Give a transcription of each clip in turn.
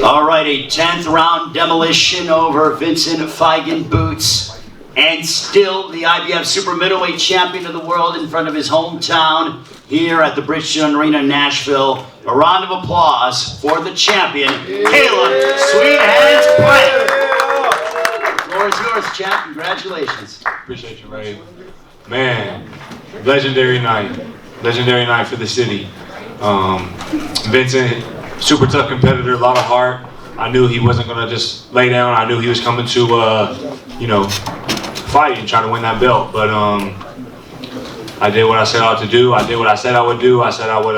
All right, a 10th round demolition over Vincent Feigenbutz. And still the IBF Super Middleweight Champion of the world in front of his hometown here at the Bridgestone Arena in Nashville. A round of applause for the champion, Caleb Sweet Hands Bryant. The floor is yours, champ. Congratulations. Appreciate you, Ray. Man, legendary night. Legendary night for the city. Vincent, super tough competitor, a lot of heart. I knew he wasn't going to just lay down. I knew he was coming to, fight and try to win that belt. But I did what I set out to do. I did what I said I would do. I said I would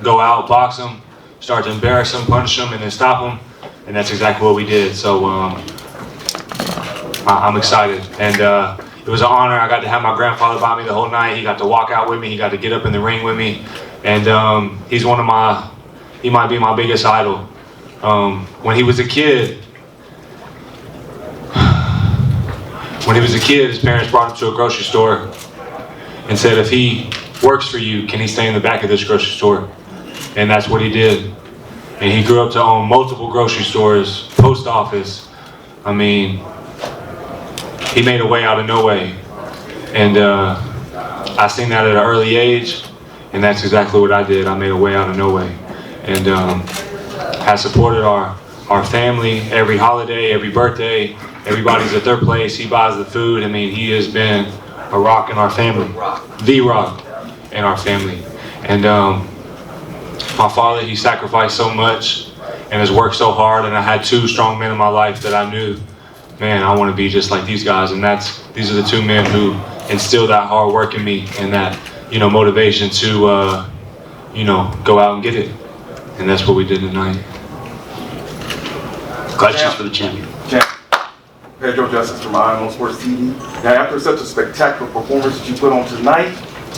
go out, box him, start to embarrass him, punish him, and then stop him. And that's exactly what we did. So I'm excited. And it was an honor. I got to have my grandfather by me the whole night. He got to walk out with me. He got to get up in the ring with me. And he's he might be my biggest idol. When he was a kid, his parents brought him to a grocery store and said, if he works for you, can he stay in the back of this grocery store? And that's what he did. And he grew up to own multiple grocery stores, post office. I mean, he made a way out of no way. And I seen that at an early age, and that's exactly what I did. I made a way out of no way. And has supported our family every holiday, every birthday. Everybody's at their place. He buys the food. I mean, he has been a rock in our family, the rock in our family. And my father, he sacrificed so much and has worked so hard. And I had two strong men in my life that I knew, man, I want to be just like these guys. And these are the two men who instilled that hard work in me and that, motivation to, go out and get it. And that's what we did tonight. Questions for the champion. Pedro Justice from IMO Sports TV. Now, after such a spectacular performance that you put on tonight,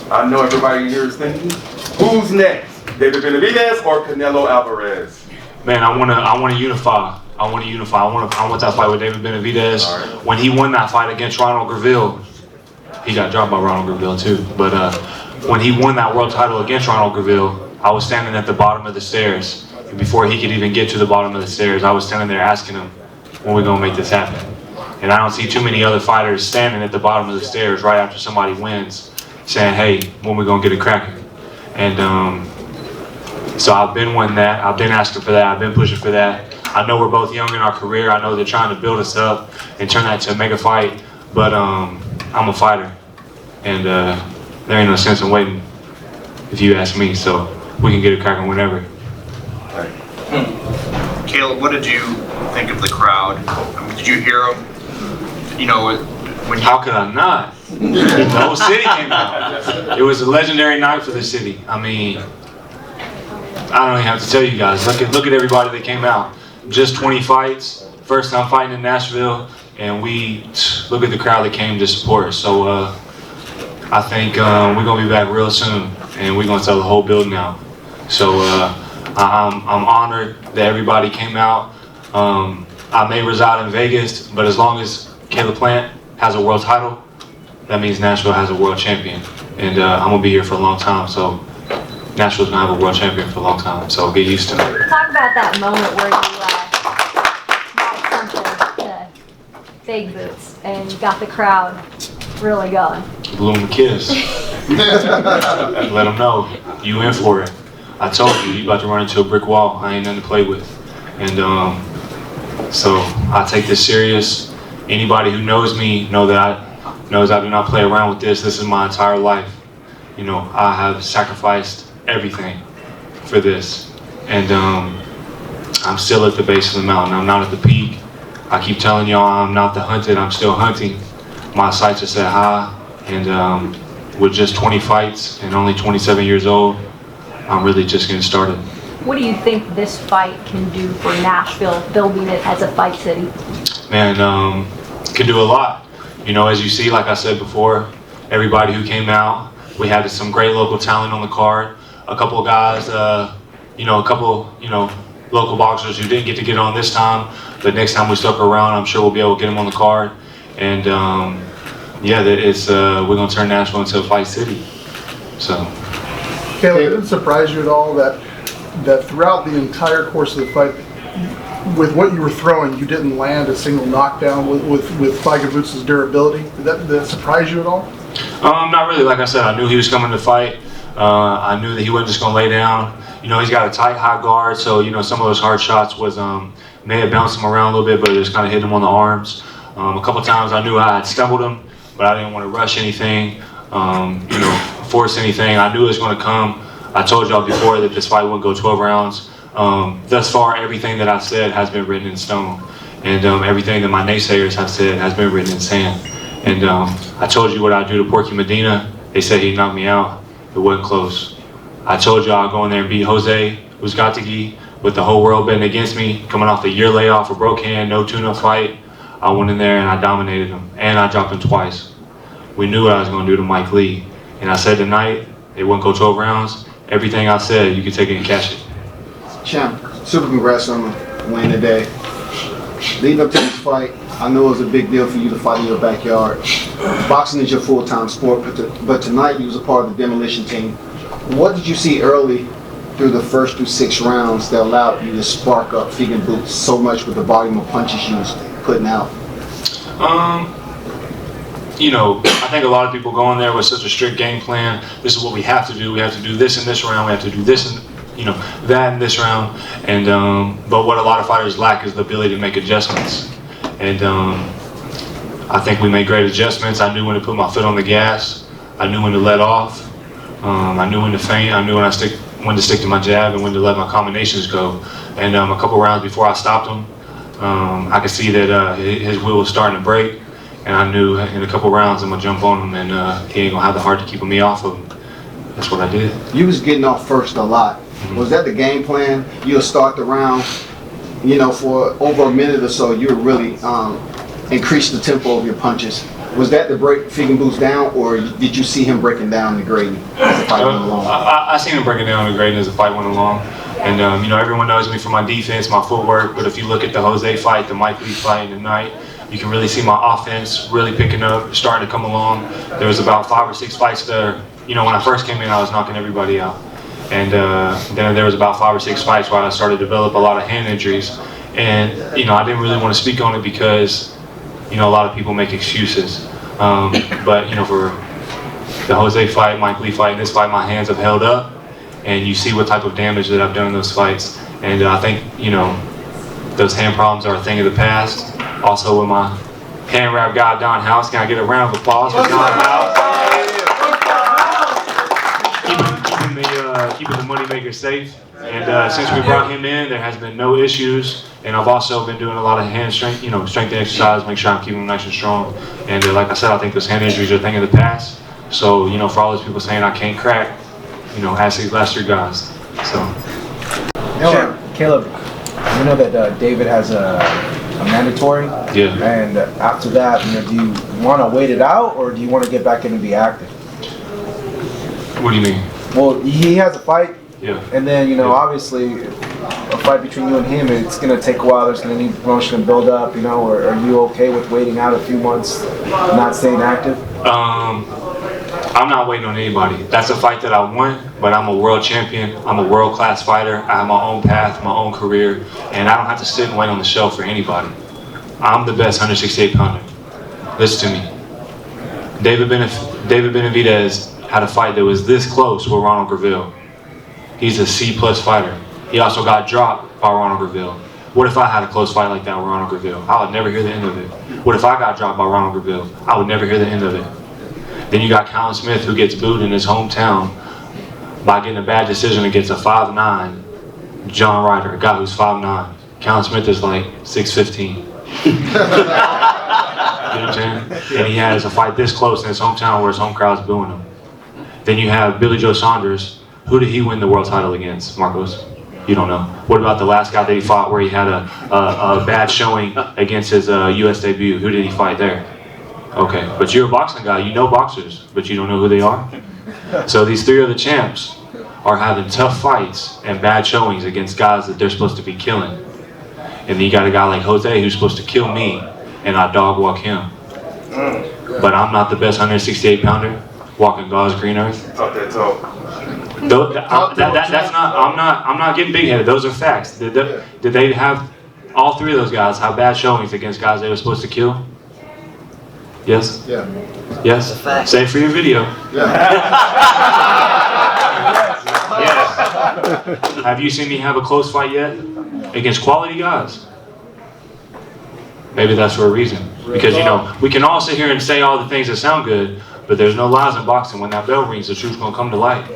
I know everybody here is thinking, who's next? David Benavidez or Canelo Alvarez? Man, I want to unify. I want that fight with David Benavidez. Right. When he won that fight against Ronald Graville, he got dropped by Ronald Graville too. But when he won that world title against Ronald Graville, I was standing at the bottom of the stairs. And before he could even get to the bottom of the stairs, I was standing there asking him, when we gonna make this happen? And I don't see too many other fighters standing at the bottom of the stairs right after somebody wins, saying, hey, when we gonna get it cracking? And so I've been wanting that. I've been asking for that. I've been pushing for that. I know we're both young in our career. I know they're trying to build us up and turn that to a mega fight. But I'm a fighter, and there ain't no sense in waiting, if you ask me. So we can get it cracking whenever. Caleb, what did you think of the crowd? I mean, did you hear them? How could I not? The whole city came out. It was a legendary night for the city. I mean, I don't even have to tell you guys. Look at everybody that came out. Just 20 fights, first time fighting in Nashville, and look at the crowd that came to support us. So I think we're gonna be back real soon, and we're gonna sell the whole building out. So I'm honored that everybody came out. I may reside in Vegas, but as long as Caleb Plant has a world title, that means Nashville has a world champion. And I'm gonna be here for a long time, so Nashville's gonna have a world champion for a long time, so get used to it. Talk about that moment where you brought something to Feigenbutz and you got the crowd really going. Blew him a kiss. Let him know, you in for it. I told you about to run into a brick wall. I ain't nothing to play with. And so I take this serious. Anybody who knows me knows I do not play around with this. This is my entire life. I have sacrificed everything for this. And I'm still at the base of the mountain. I'm not at the peak. I keep telling y'all I'm not the hunted, I'm still hunting. My sights are set high, and with just 20 fights and only 27 years old, I'm really just getting started. What do you think this fight can do for Nashville, building it as a fight city? Man, can do a lot. As you see, like I said before, everybody who came out, we had some great local talent on the card. A couple of guys, local boxers who didn't get to get on this time, but next time we stuck around, I'm sure we'll be able to get them on the card. And we're gonna turn Nashville into a fight city. So. Caleb, did it surprise you at all that throughout the entire course of the fight, with what you were throwing, you didn't land a single knockdown with Feigenbutz's durability? Did that surprise you at all? Not really. Like I said, I knew he was coming to fight. I knew that he wasn't just going to lay down. You know, he's got a tight, high guard, so, you know, some of those hard shots was may have bounced him around a little bit, but it just kind of hit him on the arms. A couple times I knew I had stumbled him, but I didn't want to rush anything, you know, force anything. I knew it was going to come. I told y'all before that this fight wouldn't go 12 rounds. Thus far, everything that I've said has been written in stone. And everything that my naysayers have said has been written in sand. And I told you what I'd do to Porky Medina. They said he'd knock me out. It wasn't close. I told you I'd go in there and beat Jose Uzcategui with the whole world betting against me, coming off the year layoff, a broke hand, no tune-up fight. I went in there and I dominated him, and I dropped him twice. We knew what I was going to do to Mike Lee. And I said tonight, it wouldn't go 12 rounds. Everything I said, you can take it and cash it. Champ, super congrats on the win today. Leading up to this fight, I know it was a big deal for you to fight in your backyard. Boxing is your full-time sport, but tonight you was a part of the demolition team. What did you see early through the first through 6 rounds that allowed you to spark up Feigenbutz so much with the volume of punches you was putting out? You know, I think a lot of people go in there with such a strict game plan. This is what we have to do. We have to do this in this round. We have to do this in, you know, that in this round. And but what a lot of fighters lack is the ability to make adjustments. And I think we made great adjustments. I knew when to put my foot on the gas. I knew when to let off. I knew when to feint. I knew when to stick to my jab and when to let my combinations go. And a couple rounds before I stopped him, I could see that his will was starting to break. And I knew in a couple rounds I'm gonna jump on him, and he ain't gonna have the heart to keep me off of him. That's what I did. You was getting off first a lot. Was that the game plan? You'll start the round, you know, for over a minute or so, you would really increase the tempo of your punches. Was that to break Feigenbutz down, or did you see him breaking down the grading as the fight went along? I seen him breaking down the grading as the fight went along. And, you know, everyone knows me for my defense, my footwork, but if you look at the Jose fight, the Mike Lee fight tonight, you can really see my offense really picking up, starting to come along. There was about 5 or 6 fights there. You know, when I first came in, I was knocking everybody out. And then there was about 5 or 6 fights where I started to develop a lot of hand injuries. And, you know, I didn't really want to speak on it because, you know, a lot of people make excuses. But, you know, for the Jose fight, Mike Lee fight, and this fight, my hands have held up. And you see what type of damage that I've done in those fights. And I think, you know, those hand problems are a thing of the past. Also with my hand wrap guy, Don House. Can I get a round of applause for Don House? Keeping the moneymaker safe. And since we brought him in, there has been no issues. And I've also been doing a lot of hand strength, you know, strength exercise, make sure I'm keeping him nice and strong. And like I said, I think those hand injuries are a thing of the past. So, you know, for all those people saying I can't crack, you know, ask these last 3 guys. So. Caleb, we know that David has a mandatory. Yeah. And after that, you know, do you want to wait it out, or do you want to get back in and be active? What do you mean? Well, he has a fight. Yeah. And then, you know, obviously, a fight between you and him, it's going to take a while. There's going to need promotion and build up, you know, or are you okay with waiting out a few months, not staying active? I'm not waiting on anybody. That's a fight that I want, but I'm a world champion. I'm a world-class fighter. I have my own path, my own career, and I don't have to sit and wait on the shelf for anybody. I'm the best 168-pounder. Listen to me. David Benavidez had a fight that was this close with Ronald Graville. He's a C-plus fighter. He also got dropped by Ronald Graville. What if I had a close fight like that with Ronald Graville? I would never hear the end of it. What if I got dropped by Ronald Graville? I would never hear the end of it. Then you got Callum Smith, who gets booed in his hometown by getting a bad decision against a 5'9" John Ryder, a guy who's 5'9". Callum Smith is like 6'15". You know what I'm saying? And he has a fight this close in his hometown where his home crowd's booing him. Then you have Billy Joe Saunders. Who did he win the world title against, Marcos? You don't know. What about the last guy that he fought where he had a bad showing against his U.S. debut? Who did he fight there? Okay, but you're a boxing guy, you know boxers, but you don't know who they are? So these 3 other champs are having tough fights and bad showings against guys that they're supposed to be killing. And then you got a guy like Jose who's supposed to kill me, and I dog walk him. But I'm not the best 168-pounder walking God's green earth. Talk that talk. That's not. I'm not getting big-headed. Those are facts. Did they have all three of those guys have bad showings against guys they were supposed to kill? Yes. Yeah. Yes. Say it for your video. Yes. Have you seen me have a close fight yet against quality guys? Maybe that's for a reason. Because we can all sit here and say all the things that sound good, but there's no lies in boxing. When that bell rings, the truth's gonna come to light.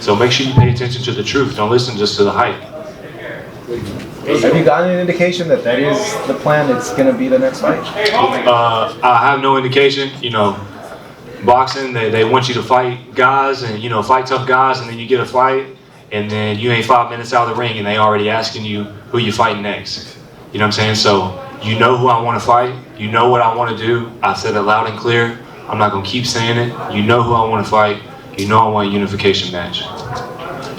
So make sure you pay attention to the truth. Don't listen just to the hype. Have you gotten an indication that is the plan? It's going to be the next fight? I have no indication. Boxing, they want you to fight guys and, fight tough guys, and then you get a fight, and then you ain't 5 minutes out of the ring, and they already asking you who you fighting next. You know what I'm saying? So, you know who I want to fight. You know what I want to do. I said it loud and clear. I'm not going to keep saying it. You know who I want to fight. You know I want a unification match.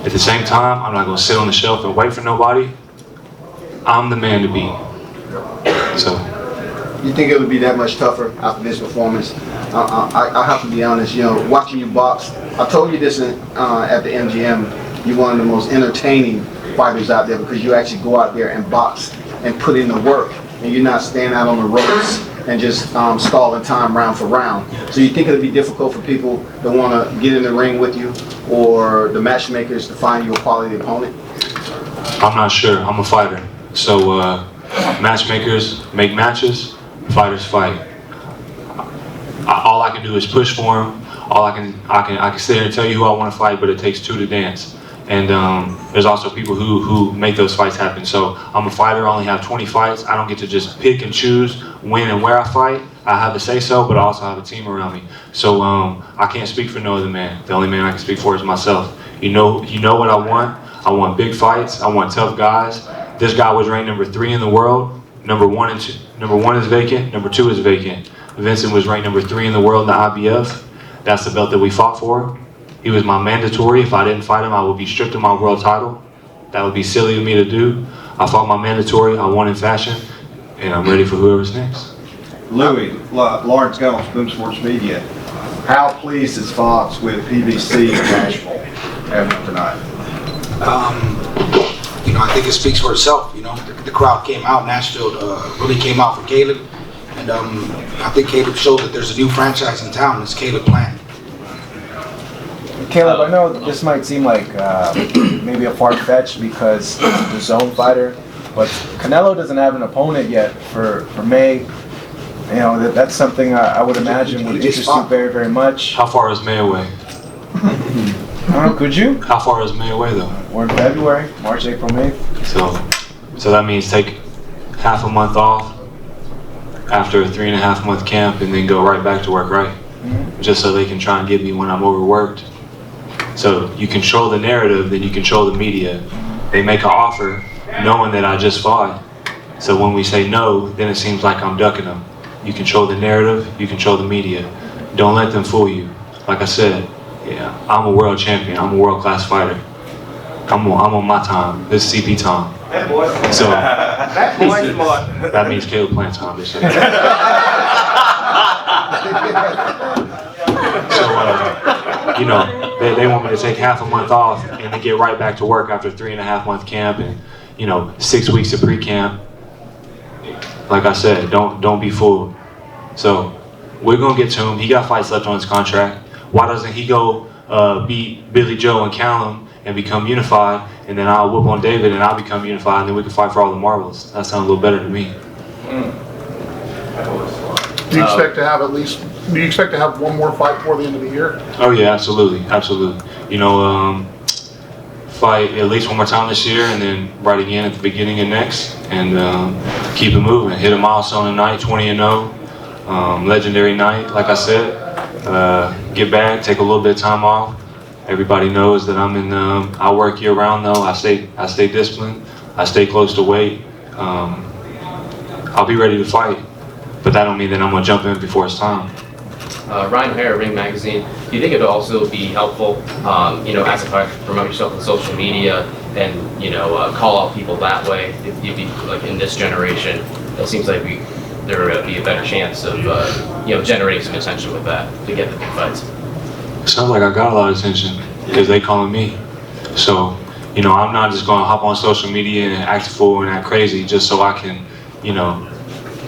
At the same time, I'm not going to sit on the shelf and wait for nobody. I'm the man to beat. So. You think it would be that much tougher after this performance? I have to be honest, watching you box, I told you this at the MGM, you're one of the most entertaining fighters out there because you actually go out there and box and put in the work, and you're not standing out on the ropes and just stalling time round for round. So you think it would be difficult for people that want to get in the ring with you or the matchmakers to find you a quality opponent? I'm not sure. I'm a fighter. So matchmakers make matches, fighters fight. All I can do is push for them. I can sit here and tell you who I want to fight, but it takes two to dance. And there's also people who make those fights happen. So I'm a fighter. I only have 20 fights. I don't get to just pick and choose when and where I fight. I have to say so, but I also have a team around me. So I can't speak for no other man. The only man I can speak for is myself. You know what I want. I want big fights. I want tough guys. This guy was ranked number 3 in the world. Number one is vacant. Number 2 is vacant. Vincent was ranked number 3 in the world in the IBF. That's the belt that we fought for. He was my mandatory. If I didn't fight him, I would be stripped of my world title. That would be silly of me to do. I fought my mandatory. I won in fashion, and I'm ready for whoever's next. Louis, Lawrence Gunnels, Boom Sports Media. How pleased is Fox with PBC in Nashville after tonight? I think it speaks for itself. The crowd came out. Nashville really came out for Caleb, and I think Caleb showed that there's a new franchise in town. It's Caleb Plant. Caleb, I know this might seem like maybe a far-fetched because he's the zone fighter, but Canelo doesn't have an opponent yet for May. That's something I would imagine would interest you very, very much. How far is May away? Could you? How far is May away though? We're in February, March, April, May. So that means take half a month off after a 3.5 month camp and then go right back to work, right? Mm-hmm. Just so they can try and get me when I'm overworked. So you control the narrative, then you control the media. They make an offer knowing that I just fought. So when we say no, then it seems like I'm ducking them. You control the narrative, you control the media. Don't let them fool you. Like I said, I'm a world champion. I'm a world-class fighter. I'm on my time. This is CP time. That boy. So that boy smart. That means Caleb Plant time. So they want me to take half a month off and then get right back to work after 3.5 month camp and 6 weeks of pre-camp. Like I said, don't be fooled. So we're gonna get to him. He got fights left on his contract. Why doesn't he go beat Billy Joe and Callum and become unified, and then I'll whoop on David and I'll become unified, and then we can fight for all the marbles? That sounds a little better to me. Do you expect to have one more fight before the end of the year? Oh yeah, absolutely. Fight at least one more time this year, and then right again at the beginning of next, and keep it moving. Hit a milestone tonight, 20-0, legendary night. Like I said, get back, take a little bit of time off. Everybody knows that I work year round though. I stay disciplined. I stay close to weight. I'll be ready to fight, but that don't mean that I'm gonna jump in before it's time. Ryan Hare, Ring Magazine. Do you think it'd also be helpful, as a fighter, to promote yourself on social media and, call out people that way? If you'd be like in this generation, it seems like there would be a better chance of, generating some attention with that to get the big fights. Sounds like I got a lot of attention. because they calling me. So, you know, I'm not just going to hop on social media and act a fool and act crazy just so I can, you know,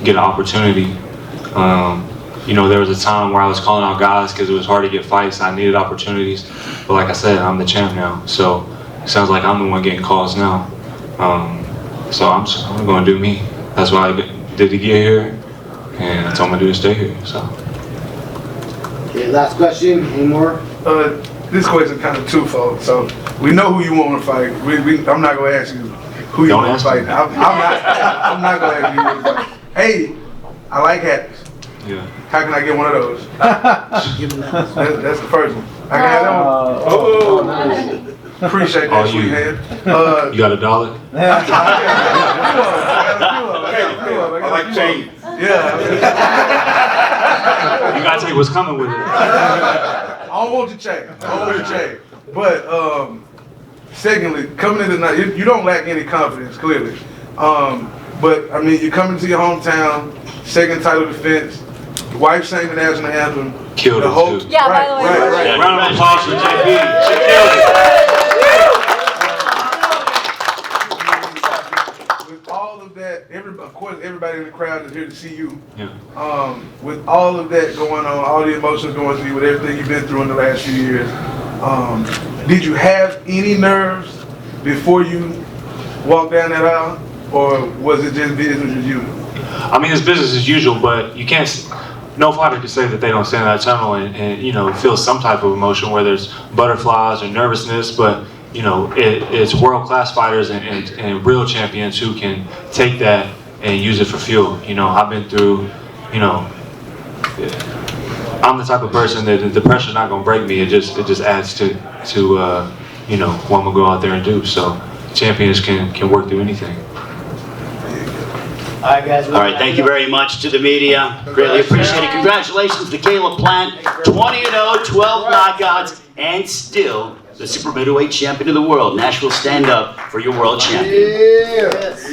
get an opportunity. You know, there was a time where I was calling out guys because it was hard to get fights. I needed opportunities. But like I said, I'm the champ now. So it sounds like I'm the one getting calls now. So I'm going to do me. That's what I did to get here. And that's all I'm going to do to stay here. So. Okay, last question. Any more? This question kind of twofold. So we know who you want to fight. I'm not going to ask you who you want to fight. I'm not going to ask you who you want to fight. Hey, I like hats. Yeah. How can I get one of those? That's the first one. I can have that one. Oh, appreciate that, sweethead. You got $1? I like change. Yeah. You gotta take what's coming with it. I don't want your chain. But secondly, coming into the night, you don't lack any confidence, clearly. But I mean, you're coming to your hometown, second title defense. Your wife sang the national anthem. Killed it too. Yeah, by the way. Right. Round of applause for JP. She killed it. With all of that, of course, everybody in the crowd is here to see you. Yeah. With all of that going on, all the emotions going through you, with everything you've been through in the last few years, did you have any nerves before you walked down that aisle, or was it just business as usual? I mean, it's business as usual, but you can't. No fighter can say that they don't stand in that tunnel and you know, feel some type of emotion, whether it's butterflies or nervousness. But you know, it's world-class fighters and real champions who can take that and use it for fuel. You know, I've been through. You know, I'm the type of person that the pressure's not gonna break me. It just adds to you know, what I'm gonna go out there and do. So champions can work through anything. All right, guys. All right, thank you very much to the media. Greatly appreciate it. Congratulations to Caleb Plant, 20-0, 12 knockouts, and still the super middleweight champion of the world. Nashville, stand up for your world champion. Yes.